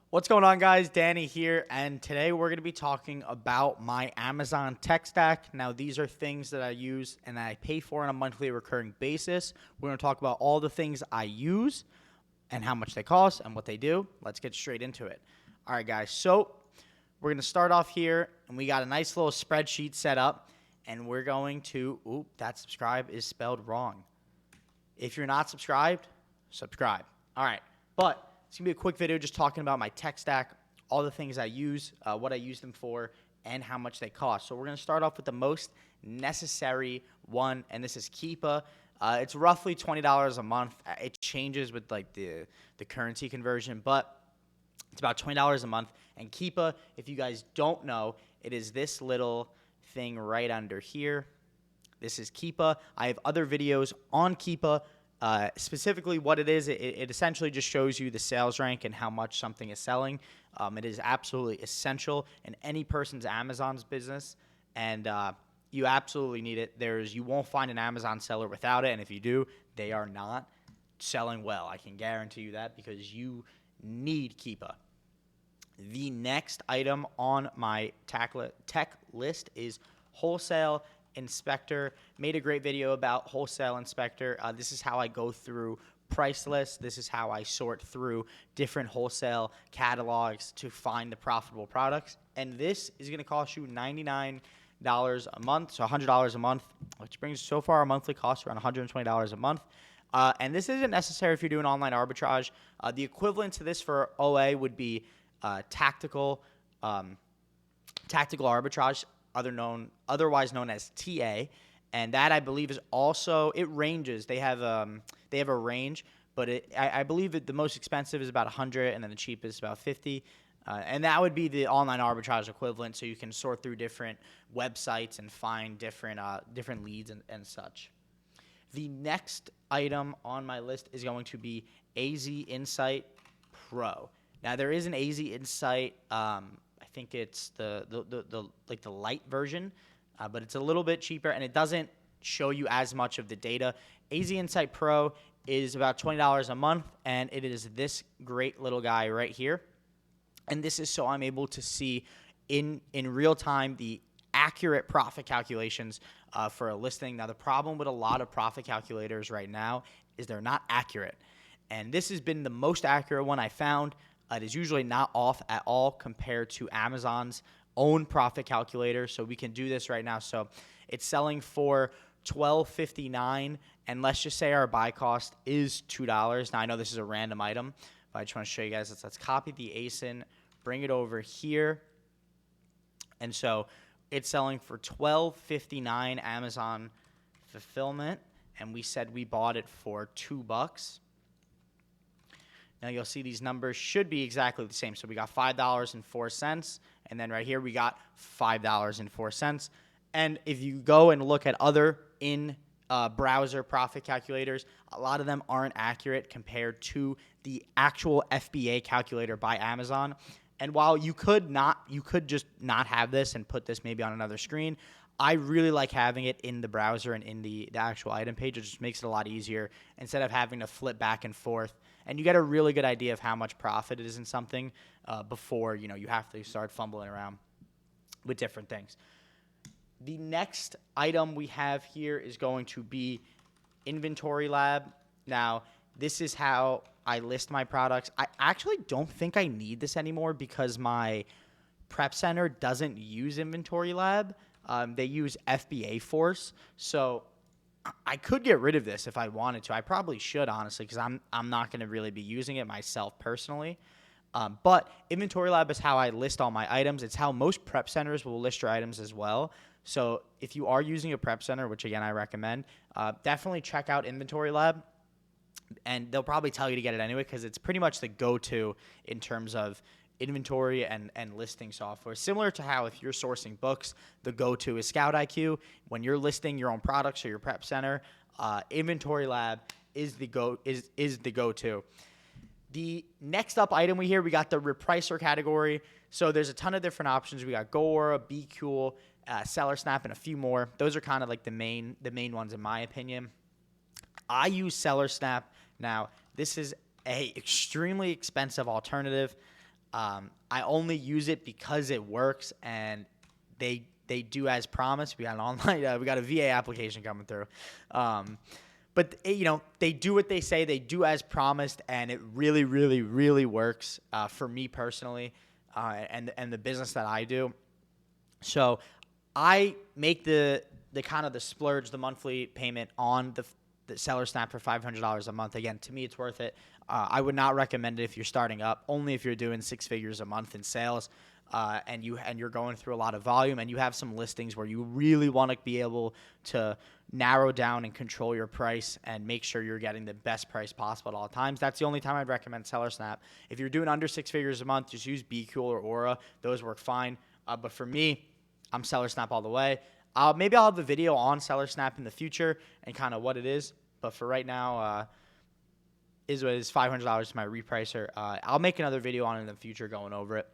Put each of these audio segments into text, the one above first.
What's going on, guys? Danny here, and today we're going to be talking about my Amazon tech stack. Now, these are things that I use and that I pay for on a monthly recurring basis. We're going to talk about all the things I use and how much they cost and what they do. Let's get straight into it. All right, guys, so we're going to start off here, and we got a nice little spreadsheet set up, and we're going to, that subscribe is spelled wrong. If you're not subscribed, subscribe. All right, but it's going to be a quick video just talking about my tech stack, all the things I use, what I use them for, and how much they cost. So we're going to start off with the most necessary one, and this is Keepa. It's roughly $20 a month. It changes with like the currency conversion, but it's about $20 a month. And Keepa, if you guys don't know, it is this little thing right under here. This is Keepa. I have other videos on Keepa. Specifically what it is, it essentially just shows you the sales rank and how much something is selling. It is absolutely essential in any person's Amazon's business, and you absolutely need it. You won't find an Amazon seller without it, and if you do, they are not selling well. I can guarantee you that because you need Keepa. The next item on my tech list is Wholesale Inspector. Made a great video about Wholesale Inspector. This is how I go through price lists. This is how I sort through different wholesale catalogs to find the profitable products. And this is going to cost you $99 a month, so $100 a month, which brings so far our monthly cost around $120 a month. And this isn't necessary if you're doing online arbitrage. The equivalent to this for OA would be tactical arbitrage, otherwise known as TA, and that I believe is also, it ranges. They have a range, but I believe that the most expensive is about 100, and then the cheapest is about 50, and that would be the online arbitrage equivalent. So you can sort through different websites and find different leads and such. The next item on my list is going to be ZInsight Pro. Now there is an ZInsight. I think it's the light version, but it's a little bit cheaper and it doesn't show you as much of the data. ZInsight Pro is about $20 a month, and it is this great little guy right here. And this is so I'm able to see in real time the accurate profit calculations for a listing. Now the problem with a lot of profit calculators right now is they're not accurate, and this has been the most accurate one I found. It is usually not off at all compared to Amazon's own profit calculator. So we can do this right now. So it's selling for $12.59, and let's just say our buy cost is $2. Now I know this is a random item, but I just want to show you guys. Let's copy the ASIN, bring it over here, and so it's selling for $12.59 Amazon fulfillment, and we said we bought it for $2. Now you'll see these numbers should be exactly the same. So we got $5.04, and then right here we got $5.04. And if you go and look at other browser profit calculators, a lot of them aren't accurate compared to the actual FBA calculator by Amazon. And while you could just not have this and put this maybe on another screen, I really like having it in the browser and in the actual item page. It just makes it a lot easier instead of having to flip back and forth. And you get a really good idea of how much profit it is in something before you have to start fumbling around with different things. The next item we have here is going to be Inventory Lab. Now, this is how I list my products. I actually don't think I need this anymore because my prep center doesn't use Inventory Lab. They use FBA Force, so I could get rid of this if I wanted to. I probably should, honestly, because I'm not going to really be using it myself personally. But Inventory Lab is how I list all my items. It's how most prep centers will list your items as well. So if you are using a prep center, which again I recommend, definitely check out Inventory Lab. And they'll probably tell you to get it anyway because it's pretty much the go-to in terms of inventory and listing software. Similar to how if you're sourcing books, the go-to is Scout IQ. When you're listing your own products or your prep center, Inventory Lab is the go-to. The next up item we got the repricer category. So there's a ton of different options. We got Gora, BQool, SellerSnap, and a few more. Those are kind of like the main ones in my opinion. I use SellerSnap. Now, this is a extremely expensive alternative. I only use it because it works, and they do as promised. We got an online, we got a VA application coming through. But they do what they say. They do as promised, and it really, really, really works for me personally, and the business that I do. So I make the kind of the splurge, the monthly payment on the SellerSnap for $500 a month. Again, to me, it's worth it. I would not recommend it if you're starting up. Only if you're doing 6 figures a month in sales, and you're going through a lot of volume, and you have some listings where you really want to be able to narrow down and control your price and make sure you're getting the best price possible at all times. That's the only time I'd recommend SellerSnap. If you're doing under 6 figures a month, just use BeCool or Aura. Those work fine. But for me, I'm SellerSnap all the way. Maybe I'll have a video on SellerSnap in the future and kind of what it is. But for right now, is what it is, $500 is my repricer. I'll make another video on it in the future going over it.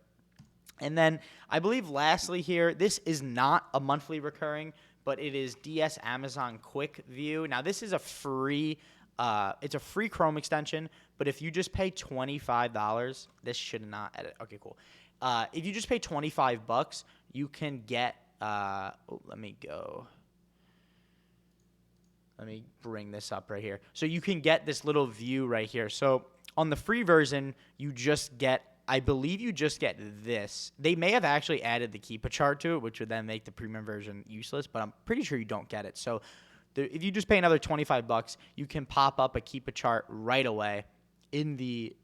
And then I believe lastly here, this is not a monthly recurring, but it is DS Amazon Quick View. Now this is a free, it's a free Chrome extension, but if you just pay $25, this should not edit. Okay, cool. If you just pay $25, you can get, let me bring this up right here. So you can get this little view right here. So on the free version, you just get, I believe you just get this. They may have actually added the Keepa chart to it, which would then make the premium version useless, but I'm pretty sure you don't get it. So if you just pay another $25, you can pop up a Keepa chart right away in the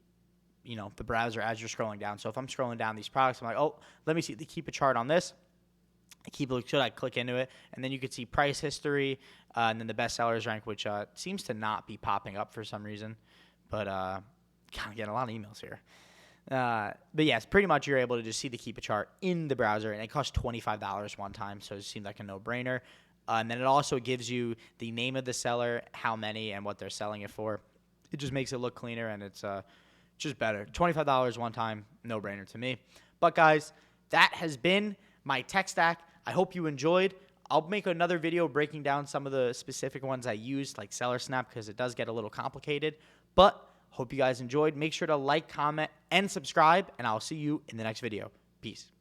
browser as you're scrolling down. So if I'm scrolling down these products, I'm like, oh, let me see the Keepa chart on this. Should I click into it? And then you could see price history, and then the best sellers rank, which seems to not be popping up for some reason. But kind of getting a lot of emails here. But yes, pretty much you're able to just see the Keepa chart in the browser, and it costs $25 one time, so it seemed like a no-brainer. And then it also gives you the name of the seller, how many, and what they're selling it for. It just makes it look cleaner, and it's just better. $25 one time, no-brainer to me. But guys, that has been my tech stack. I hope you enjoyed. I'll make another video breaking down some of the specific ones I used, like SellerSnap, because it does get a little complicated. But hope you guys enjoyed. Make sure to like, comment, and subscribe, and I'll see you in the next video. Peace.